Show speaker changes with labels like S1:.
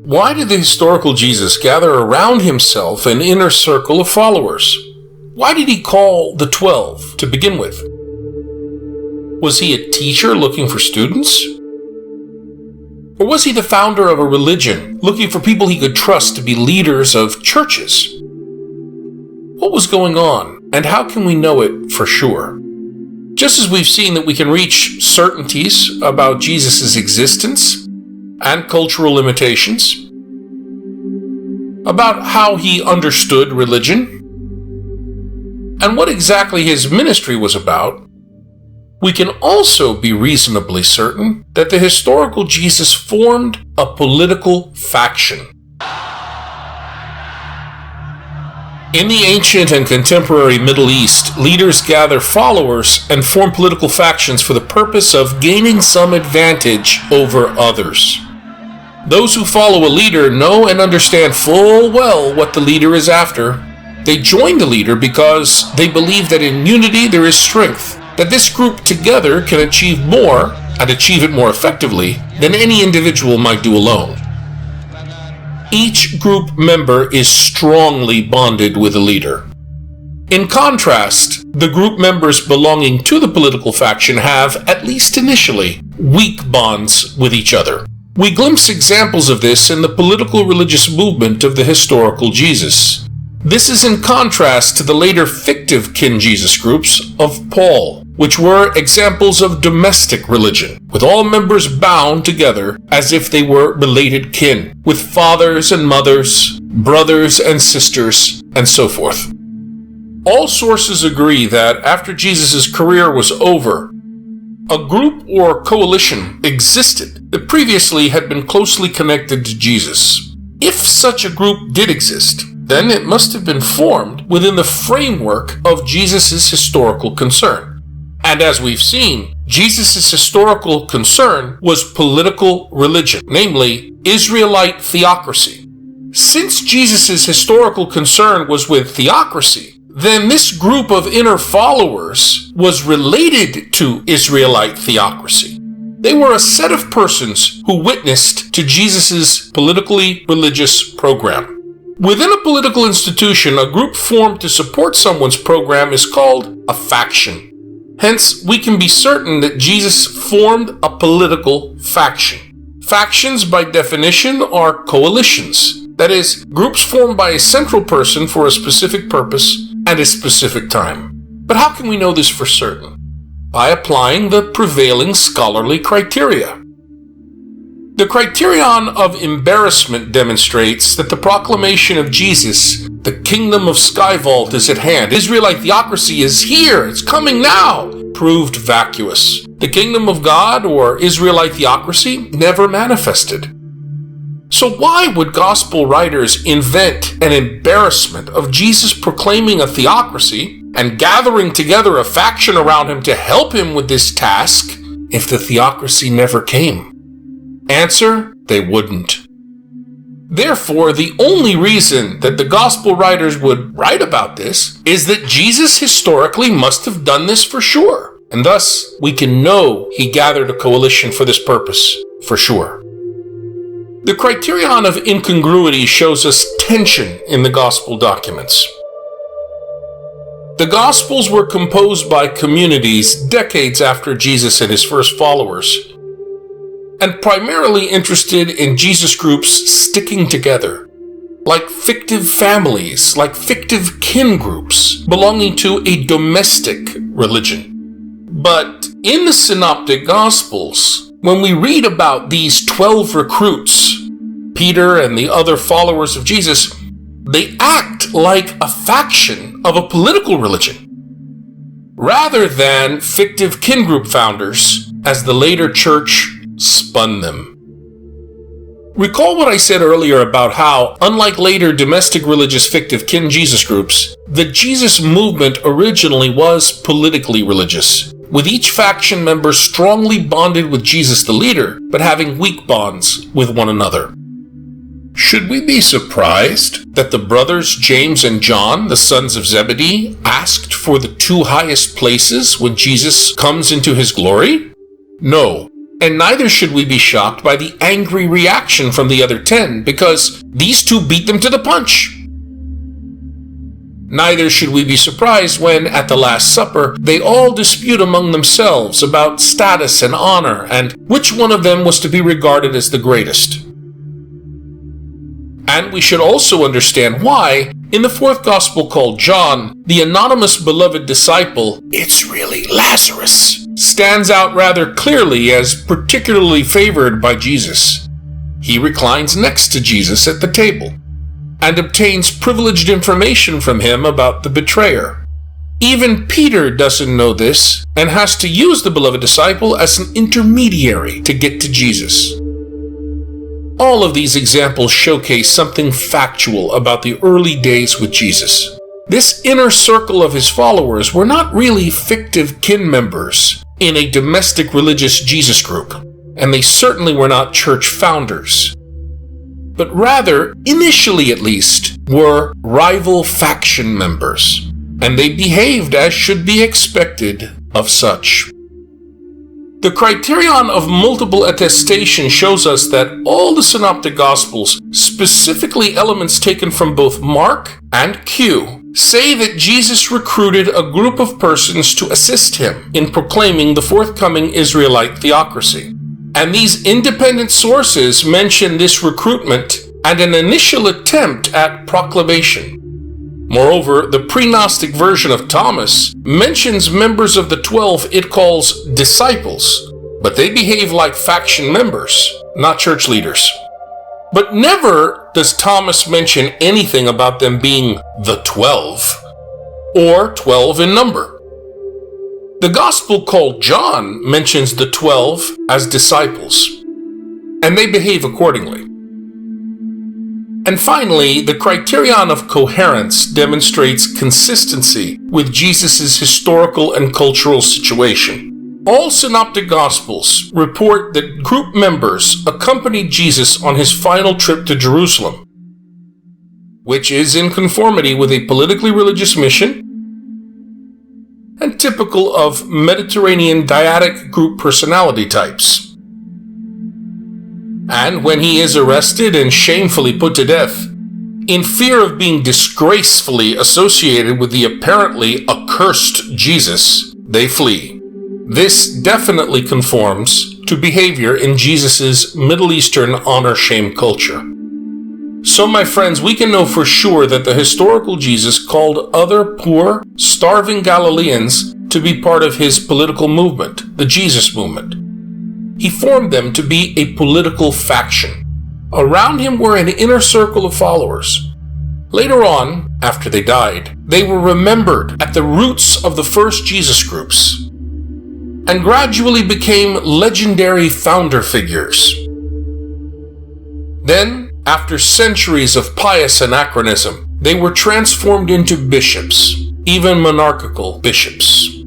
S1: Why did the historical Jesus gather around himself an inner circle of followers? Why did he call the 12 to begin with? Was he a teacher looking for students? Or was he the founder of a religion, looking for people he could trust to be leaders of churches? What was going on, and how can we know it for sure? Just as we've seen that we can reach certainties about Jesus' existence and cultural limitations, about how he understood religion, and what exactly his ministry was about, we can also be reasonably certain that the historical Jesus formed a political faction. In the ancient and contemporary Middle East, leaders gather followers and form political factions for the purpose of gaining some advantage over others. Those who follow a leader know and understand full well what the leader is after. They join the leader because they believe that in unity there is strength, that this group together can achieve more and achieve it more effectively than any individual might do alone. Each group member is strongly bonded with a leader. In contrast, the group members belonging to the political faction have, at least initially, weak bonds with each other. We glimpse examples of this in the political religious movement of the historical Jesus. This is in contrast to the later fictive kin Jesus groups of Paul, which were examples of domestic religion, with all members bound together as if they were related kin, with fathers and mothers, brothers and sisters, and so forth. All sources agree that after Jesus' career was over, a group or coalition existed that previously had been closely connected to Jesus. If such a group did exist, then it must have been formed within the framework of Jesus' historical concern. And as we've seen, Jesus' historical concern was political religion, namely Israelite theocracy. Since Jesus' historical concern was with theocracy, then this group of inner followers was related to Israelite theocracy. They were a set of persons who witnessed to Jesus' politically religious program. Within a political institution, a group formed to support someone's program is called a faction. Hence, we can be certain that Jesus formed a political faction. Factions, by definition, are coalitions. That is, groups formed by a central person for a specific purpose at a specific time. But how can we know this for certain? By applying the prevailing scholarly criteria. The criterion of embarrassment demonstrates that the proclamation of Jesus, the kingdom of Skyvault is at hand, Israelite theocracy is here, it's coming now, proved vacuous. The kingdom of God, or Israelite theocracy, never manifested. So why would gospel writers invent an embarrassment of Jesus proclaiming a theocracy and gathering together a faction around him to help him with this task if the theocracy never came? Answer, they wouldn't. Therefore, the only reason that the gospel writers would write about this is that Jesus historically must have done this for sure, and thus we can know he gathered a coalition for this purpose for sure. The criterion of incongruity shows us tension in the gospel documents. The Gospels were composed by communities decades after Jesus and his first followers, and primarily interested in Jesus groups sticking together, like fictive families, like fictive kin groups belonging to a domestic religion. But in the Synoptic Gospels, when we read about these 12 recruits, Peter and the other followers of Jesus, they act like a faction of a political religion, rather than fictive kin group founders, as the later church spun them. Recall what I said earlier about how, unlike later domestic religious fictive kin Jesus groups, the Jesus movement originally was politically religious, with each faction member strongly bonded with Jesus the leader, but having weak bonds with one another. Should we be surprised that the brothers James and John, the sons of Zebedee, asked for the two highest places when Jesus comes into his glory? No. And neither should we be shocked by the angry reaction from the other 10, because these two beat them to the punch. Neither should we be surprised when, at the Last Supper, they all dispute among themselves about status and honor and which one of them was to be regarded as the greatest. And we should also understand why, in the fourth gospel called John, the anonymous beloved disciple, "It's really Lazarus," stands out rather clearly as particularly favored by Jesus. He reclines next to Jesus at the table and obtains privileged information from him about the betrayer. Even Peter doesn't know this and has to use the beloved disciple as an intermediary to get to Jesus. All of these examples showcase something factual about the early days with Jesus. This inner circle of his followers were not really fictive kin members in a domestic religious Jesus group, and they certainly were not church founders, but rather, initially at least, were rival faction members, and they behaved as should be expected of such. The criterion of multiple attestation shows us that all the Synoptic Gospels, specifically elements taken from both Mark and Q, say that Jesus recruited a group of persons to assist him in proclaiming the forthcoming Israelite theocracy. And these independent sources mention this recruitment and an initial attempt at proclamation. Moreover, the pre-Gnostic version of Thomas mentions members of the 12 it calls disciples, but they behave like faction members, not church leaders. But never does Thomas mention anything about them being the 12, or 12 in number. The gospel called John mentions the 12 as disciples, and they behave accordingly. And finally, the criterion of coherence demonstrates consistency with Jesus' historical and cultural situation. All Synoptic Gospels report that group members accompanied Jesus on his final trip to Jerusalem, which is in conformity with a politically religious mission and typical of Mediterranean dyadic group personality types. And when he is arrested and shamefully put to death, in fear of being disgracefully associated with the apparently accursed Jesus, they flee. This definitely conforms to behavior in Jesus' Middle Eastern honor-shame culture. So, my friends, we can know for sure that the historical Jesus called other poor, starving Galileans to be part of his political movement, the Jesus movement. He formed them to be a political faction. Around him were an inner circle of followers. Later on, after they died, they were remembered at the roots of the first Jesus groups and gradually became legendary founder figures. Then, after centuries of pious anachronism, they were transformed into bishops, even monarchical bishops.